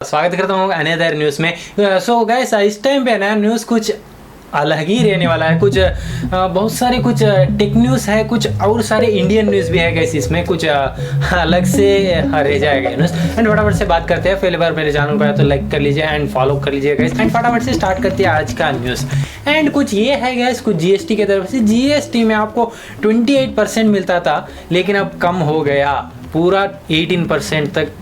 स्वागत करता हूँ अनदर न्यूज़ में। सो गाइस इस टाइम पे ना न्यूज़ कुछ अलग ही रहने वाला है। कुछ बहुत सारे कुछ टेक न्यूज़ है, कुछ और सारे इंडियन न्यूज़ भी है गाइस। इसमें कुछ अलग से रह जाएगा न्यूज़। एंड फटाफट से बात करते हैं। पहली बार मेरे चैनल को आया तो लाइक कर लीजिए एंड फॉलो कर लीजिए गाइस। एंड फटाफट से स्टार्ट करते हैं आज का न्यूज़। एंड कुछ ये है गाइस, कुछ जीएसटी की तरफ से। जीएसटी में आपको 28% मिलता था, लेकिन अब कम हो गया, पूरा 18% तक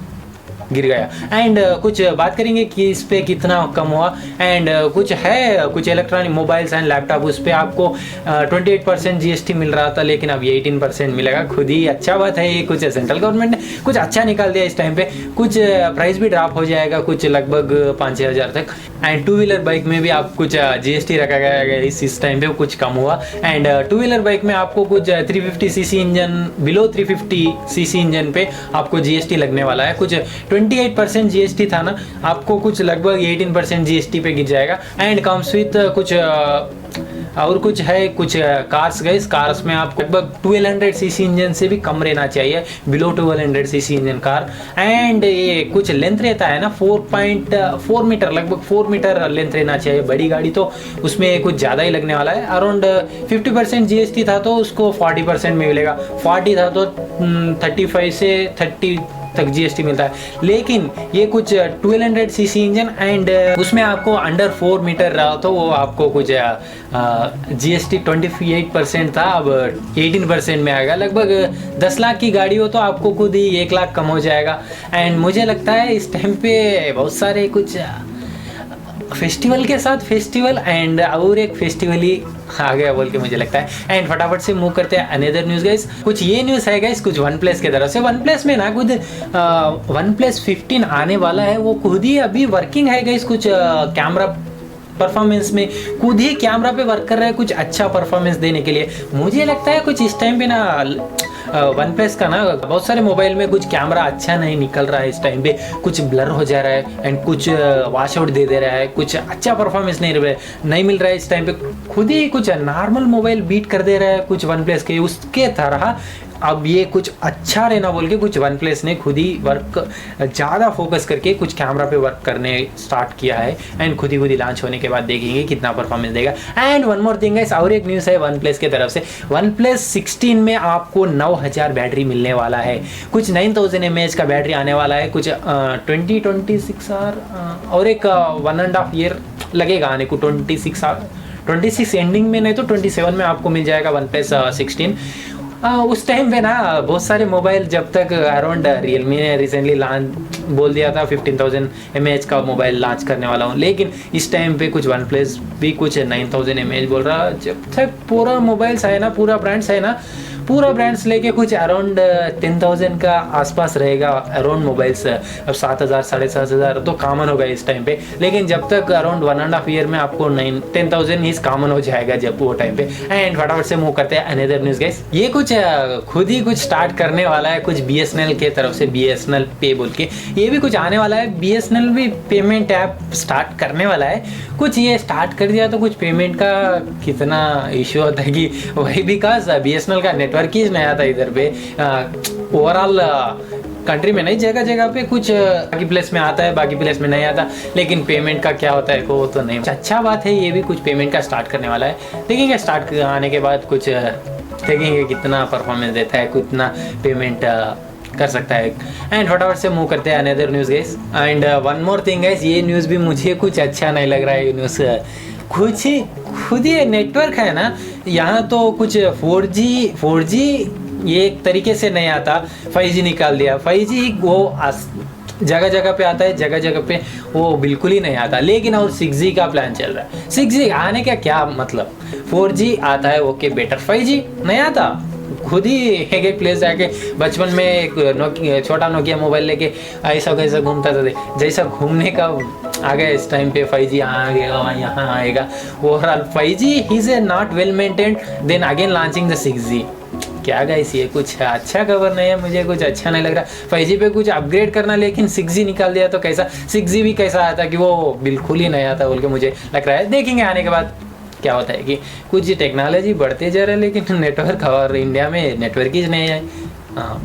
गिर गया। एंड कुछ बात करेंगे कि इस पे कितना कम हुआ। एंड कुछ है, कुछ इलेक्ट्रॉनिक मोबाइल्स एंड लैपटॉप, उस पे आपको 28% जीएसटी मिल रहा था, लेकिन अब ये 18% मिलेगा। खुद ही अच्छा बात है ये। कुछ सेंट्रल गवर्नमेंट ने कुछ अच्छा निकाल दिया इस टाइम पे। कुछ प्राइस भी ड्रॉप हो जाएगा, कुछ लगभग 5-6 हज़ार तक। एंड टू व्हीलर बाइक में भी आप कुछ जीएसटी रखा गया है इस टाइम पे, कुछ कम हुआ। एंड टू व्हीलर बाइक में आपको कुछ 350 CC engine, below 350 CC engine पे आपको जीएसटी लगने वाला है। कुछ 28% जीएसटी था ना, आपको कुछ लगभग 18% जीएसटी पे गिर जाएगा। एंड कम्स विथ कुछ और कुछ है, कुछ कार्स गाइस। कार्स में आपको लगभग 1200 सीसी इंजन से भी कम रहना चाहिए, below 1200 CC engine car. And ये कुछ लेंथ रहता है ना 4.4 मीटर, लगभग 4 मीटर लेंथ रहना चाहिए। बड़ी गाड़ी तो उसमें कुछ ज़्यादा ही लगने वाला है। अराउंड 50% जीएसटी था तो उसको 40% में मिलेगा। 40 था तो 35 से 30 तक जीएसटी मिलता है। लेकिन ये कुछ 1200 सीसी इंजन एंड उसमें आपको अंडर 4 मीटर रहा तो वो आपको कुछ जीएसटी 28% था, अब 18% में आएगा। लगभग 10 लाख की गाड़ी हो तो आपको खुद ही 1 लाख कम हो जाएगा। एंड मुझे लगता है इस टाइम पे बहुत सारे कुछ फेस्टिवल के साथ फेस्टिवल एंड और एक फेस्टिवल ही आ गया बोल के मुझे लगता है। एंड फटाफट से मूव करते हैं अनदर न्यूज़ गाइस। कुछ ये न्यूज़ है गाइस, कुछ वन प्लस की तरफ से। वन प्लस में ना खुद वन प्लस 15 आने वाला है, वो खुद ही अभी वर्किंग है गाइस। कुछ कैमरा परफॉर्मेंस में खुद ही कैमरा पे वर्क कर रहा है, कुछ अच्छा परफॉर्मेंस देने के लिए। मुझे लगता है कुछ इस टाइम पे ना वन प्लस का ना बहुत सारे मोबाइल में कुछ कैमरा अच्छा नहीं निकल रहा है इस टाइम पे। कुछ ब्लर हो जा रहा है एंड कुछ वॉश आउट दे रहा है, कुछ अच्छा परफॉर्मेंस नहीं मिल रहा है इस टाइम पे। खुद ही कुछ नॉर्मल मोबाइल बीट कर दे रहा है कुछ वन प्लस के, उसके तरह अब ये कुछ अच्छा रहना बोल के कुछ वन प्लस ने खुद ही वर्क ज़्यादा फोकस करके कुछ कैमरा पे वर्क करने स्टार्ट किया है। एंड खुद ही लॉन्च होने के बाद देखेंगे कितना परफॉर्मेंस देगा। And one more thing guys, और एक न्यूज़ है वन प्लस की तरफ से। वन प्लस 16 में आपको 9000 बैटरी मिलने वाला है। कुछ 9000 mAh का बैटरी आने वाला है। कुछ 26 आवर और एक 1.5 ईयर लगेगा आने को। 26 एंडिंग में नहीं तो 27 में आपको मिल जाएगा वन प्लस 16। उस टाइम पे ना बहुत सारे मोबाइल, जब तक अराउंड रियलमी ने रिसेंटली लॉन्च बोल दिया था 15,000 mAh का मोबाइल लॉन्च करने वाला हूँ, लेकिन इस टाइम पे कुछ वन प्लस भी कुछ 9,000 mAh बोल रहा। जब तक पूरा मोबाइल्स है ना, पूरा ब्रांड्स है ना, पूरा ब्रांड्स लेके कुछ अराउंड 10,000 का आसपास रहेगा अराउंड मोबाइल्स। अब 7,000 7,500 तो कॉमन होगा इस टाइम पे। लेकिन जब तक अराउंड 1.5 ईयर में आपको 10,000 ही कॉमन हो जाएगा जब वो टाइम पे। एंड फटाफट से मूव करते हैं अनदर न्यूज़ गाइस। ये कुछ खुद ही कुछ स्टार्ट करने वाला है कुछ बीएसएनएल के तरफ से, बीएसएनएल पे बोल के। ये भी कुछ आने वाला है। बीएसएनएल भी पेमेंट ऐप स्टार्ट करने वाला है। कुछ ये स्टार्ट कर दिया तो कुछ पेमेंट का कितना इशू होता है कि वही बिकॉज बीएसएनएल का नेटवर्क ही नहीं आता इधर पे। ओवरऑल कंट्री में नहीं, जगह जगह पे कुछ बाकी प्लेस में आता है, बाकी प्लेस में नहीं आता। लेकिन पेमेंट का क्या होता है वो तो नहीं। अच्छा बात है, ये भी कुछ पेमेंट का स्टार्ट करने वाला है। देखेंगे स्टार्ट आने के बाद कुछ देखेंगे कितना परफॉर्मेंस देता है, कितना पेमेंट कर सकता है। एंड फटाफट से मूव करते हैं another news guys. And one more thing guys, ये न्यूज़ भी मुझे कुछ अच्छा नहीं लग रहा है। ये न्यूज़ खुद ही नेटवर्क है ना, यहाँ तो कुछ 4G ये एक तरीके से नहीं आता, 5G निकाल दिया। 5G वो जगह जगह पे आता है, जगह जगह पे वो बिल्कुल ही नहीं आता। लेकिन और 6G का प्लान चल रहा है। 6G आने का क्या मतलब, 4G आता है ओके बेटर, 5G नहीं आता। खुद ही एक प्लेस जाके बचपन में एक छोटा नोकिया मोबाइल लेके ऐसा कैसा घूमता था, जैसा घूमने का आ गया इस टाइम पे 5G आएगा, यहाँ आएगा। Overall 5G is a not well maintained, then again launching the 6G। क्या गाइस, ये कुछ अच्छा खबर नहीं है, मुझे कुछ अच्छा नहीं लग रहा। 5G पे कुछ अपग्रेड करना, लेकिन 6G निकाल दिया तो कैसा 6G भी कैसा आता कि वो बिल्कुल ही नहीं आता बोल के मुझे लग रहा है। देखेंगे आने के बाद क्या होता है कि कुछ टेक्नोलॉजी बढ़ते जा रहा है, लेकिन नेटवर्क और इंडिया में नेटवर्क ही नहीं है।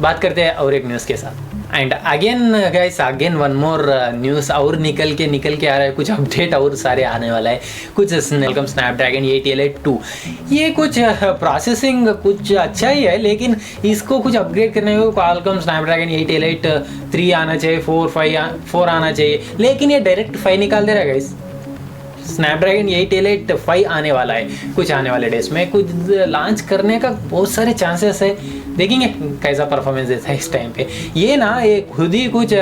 बात करते हैं और एक न्यूज़ के साथ। And again guys, again one more news और निकल के आ रहा है, कुछ अपडेट और सारे आने वाला है। कुछ वेलकम स्नैपड्रैगन 888 ये कुछ प्रोसेसिंग कुछ अच्छा ही है, लेकिन इसको कुछ अपग्रेड करने को क्वालकॉम स्नैपड्रैगन 888 3 आना चाहिए, 4 आना चाहिए, लेकिन ये डायरेक्ट 5 निकाल दे रहा है गाइस। स्नैपड्रैगन 888 आने वाला है कुछ आने वाले डेज में, कुछ लॉन्च करने का बहुत सारे चांसेस है। देखेंगे कैसा परफॉर्मेंस देता है इस टाइम पे। ये ना ये खुद ही कुछ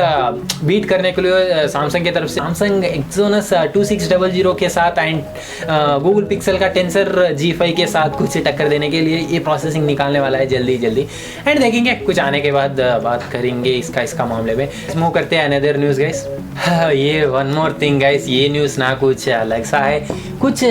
बीट करने के लिए सैमसंग की तरफ से सैमसंग एक्सोनस 2600 के साथ एंड गूगल पिक्सल का टेंसर G5 के साथ कुछ टक्कर देने के लिए ये प्रोसेसिंग निकालने वाला है जल्दी एंड देखेंगे कुछ आने के बाद बात करेंगे इसका मामले में। मूव करते हैं अनदर न्यूज़ गाइस। ये वन मोर थिंग गाइस, ये न्यूज़ ना कुछ अलग सा है, कुछ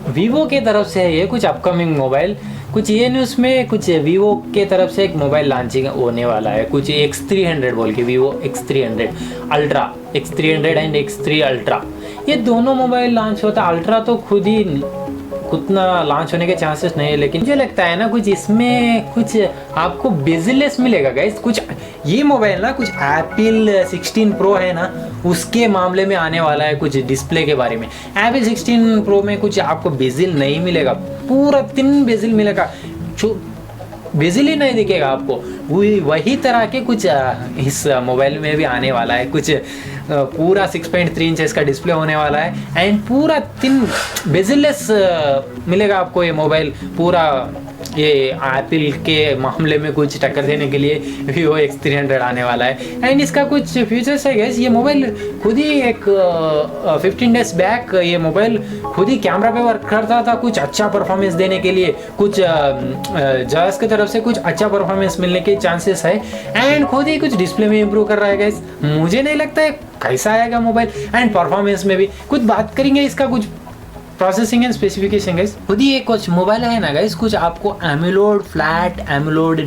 वीवो के तरफ से है ये कुछ अपकमिंग मोबाइल। कुछ ये न्यूज़ में कुछ वीवो के तरफ से एक मोबाइल लॉन्चिंग होने वाला है, कुछ X300 बोल के, Vivo X300 ultra, X300 and X3 ultra, ये दोनों मोबाइल लॉन्च होता है। अल्ट्रा तो खुद ही उतना लॉन्च होने के चांसेस नहीं है, लेकिन मुझे लगता है ना कुछ इसमें कुछ आपको बेजलेस मिलेगा गाइस। कुछ ये मोबाइल ना कुछ एप्पल 16 प्रो है ना उसके मामले में आने वाला है, कुछ डिस्प्ले के बारे में। एप्पल 16 प्रो में कुछ आपको बेजिल नहीं मिलेगा, पूरा 3 बेजिल मिलेगा, बेजिल ही नहीं दिखेगा आपको। वही तरह के कुछ इस मोबाइल में भी आने वाला है, कुछ पूरा 6.3 इंचेस का डिस्प्ले होने वाला है एंड पूरा 3 बेजिललेस मिलेगा आपको ये मोबाइल। पूरा ये एप्पल के मामले में कुछ टक्कर देने के लिए वीवो X300 आने वाला है एंड इसका कुछ फीचर्स है गैस। ये मोबाइल खुद ही एक 15 डेज बैक ये मोबाइल खुद ही कैमरा पे वर्क करता था, कुछ अच्छा परफॉर्मेंस देने के लिए, कुछ जायस की तरफ से कुछ अच्छा परफॉर्मेंस मिलने के चांसेस है एंड खुद ही कुछ डिस्प्ले में इंप्रूव कर रहा है गैस। मुझे नहीं लगता है कैसा आएगा मोबाइल एंड परफॉर्मेंस में भी कुछ बात करेंगे इसका कुछ प्रोसेसिंग एंड स्पेसिफिकेशन गाइस। खुद ही एक कुछ मोबाइल है ना गाइस, कुछ आपको एमुलोड फ्लैट एमुलोड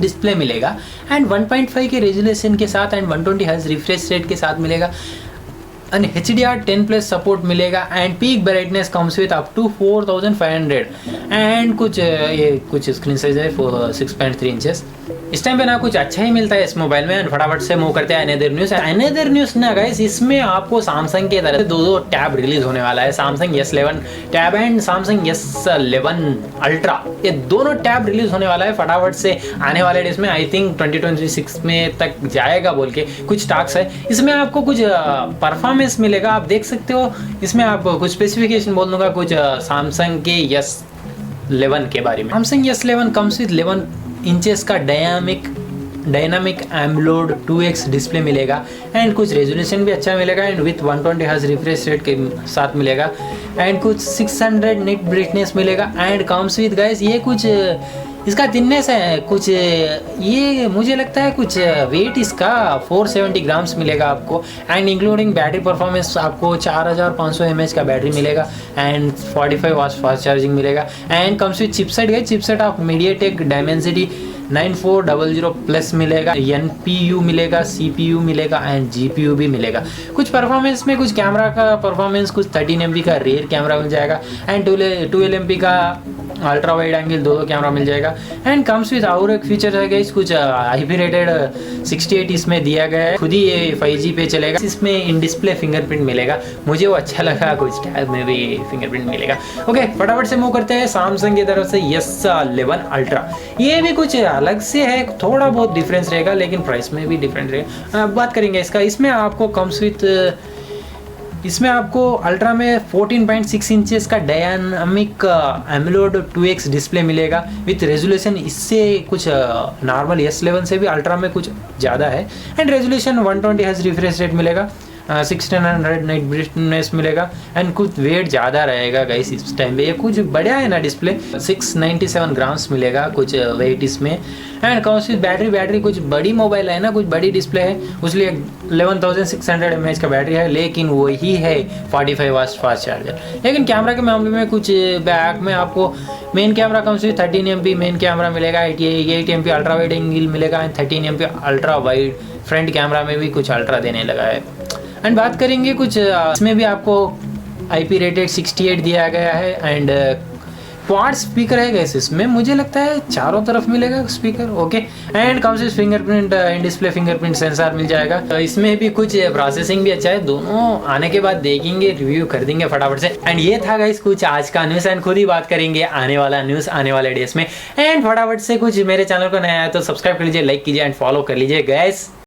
डिस्प्ले मिलेगा एंड 1.5 के रेजोल्यूशन के साथ एंड 120 हर्ट्ज रिफ्रेश रेट के साथ मिलेगा एंड HDR10+ सपोर्ट मिलेगा and peak brightness comes with up to 4500 and कुछ ये कुछ स्क्रीन साइज है 6.3 इंचेस। इस टाइम पे ना कुछ अच्छा ही मिलता है इस मोबाइल में। फटाफट से मूव करते हैं अनदर न्यूज़ ना गाइस, इसमें आपको सैमसंग के तरफ से दो टैब रिलीज होने वाला है, Samsung S11 tab and Samsung S11 ultra, ये दोनों टैब रिलीज होने वाला है फटाफट से आने वाले डेज में। आई थिंक 2026 में तक जाएगा बोल के कुछ टॉक्स है। इसमें आपको कुछ परफॉर्मेंस मिलेगा, आप देख सकते हो। इसमें आप कुछ स्पेसिफिकेशन बोल दूंगा कुछ सैमसंग के S11 के बारे में। Samsung S11 comes with 11 inches का डायनामिक एमोलेड 2x डिस्प्ले मिलेगा एंड कुछ रेजोल्यूशन भी अच्छा मिलेगा and with 120 hertz refresh rate के साथ मिलेगा एंड कुछ 600 निट ब्राइटनेस मिलेगा एंड कम्स विद गाइस ये कुछ इसका थिकनेस है कुछ, ये मुझे लगता है कुछ वेट इसका 470 ग्राम्स मिलेगा आपको एंड इंक्लूडिंग बैटरी परफॉर्मेंस आपको 4500 mAh का बैटरी मिलेगा एंड 45 वाट्स फास्ट चार्जिंग मिलेगा and comes with chipset of MediaTek Dimensity 9400 plus मिलेगा, NPU मिलेगा, CPU मिलेगा एंड GPU भी मिलेगा। कुछ परफॉर्मेंस में कुछ कैमरा का परफॉर्मेंस कुछ 13 MP का रेयर कैमरा मिल जाएगा एंड 12 MP का अल्ट्रा वाइड एंगल दो कैमरा मिल जाएगा एंड कम्स विद और एक फीचर है गाइस, कुछ IP रेटेड 68 इसमें दिया गया है, खुद ही ये 5G पे चलेगा। इसमें इन डिस्प्ले फिंगरप्रिंट मिलेगा, मुझे वो अच्छा लगा, कुछ टैब में भी फिंगरप्रिंट मिलेगा। ओके फटाफट से मूव करते हैं सैमसंग की तरफ से S11 अल्ट्रा। ये भी कुछ अलग से है, थोड़ा बहुत डिफरेंस रहेगा लेकिन प्राइस में भी डिफरेंट रहेगा। बात करेंगे इसका। इसमें आपको कम्स विथ इसमें आपको अल्ट्रा में 14.6 इंचेस का डायनामिक एमोलेड 2x डिस्प्ले मिलेगा विथ रेजोल्यूशन इससे कुछ नॉर्मल S11 से भी अल्ट्रा में कुछ ज़्यादा है and resolution 120 hertz refresh rate मिलेगा, 1600 नाइट ब्राइटनेस मिलेगा एंड कुछ वेट ज़्यादा रहेगा गाइस इस टाइम पे। ये कुछ बढ़िया है ना डिस्प्ले, 697 ग्राम्स मिलेगा कुछ वेट इसमें एंड कम्स विद बैटरी कुछ बड़ी मोबाइल है ना, कुछ बड़ी डिस्प्ले है उसलिए 11600 mAh का बैटरी है लेकिन वही है 45 वाट्स फास्ट चार्जर। लेकिन कैमरा के मामले में कुछ बैक में आपको main camera comes with 13 MP main camera मिलेगा, 8 MP अल्ट्रा वाइड एंगल मिलेगा and 13 MP ultra wide front camera में भी कुछ अल्ट्रा देने लगा है। एंड बात करेंगे कुछ इसमें भी आपको IP रेटेड 68 दिया गया है एंड क्वाड स्पीकर है गैस इसमें, मुझे लगता है चारों तरफ मिलेगा speaker. Okay, and comes with fingerprint in display fingerprint sensor मिल जाएगा। तो इसमें भी कुछ प्रोसेसिंग भी अच्छा है। दोनों आने के बाद देखेंगे, रिव्यू कर देंगे फटाफट से। एंड ये था गाइस कुछ आज का न्यूज़, एंड खुद ही बात करेंगे आने वाला न्यूज़ आने वाले डेज में। एंड फटाफट से कुछ मेरे चैनल को नया है तो सब्सक्राइब कर लीजिए, लाइक कीजिए एंड फॉलो कर लीजिए गैस।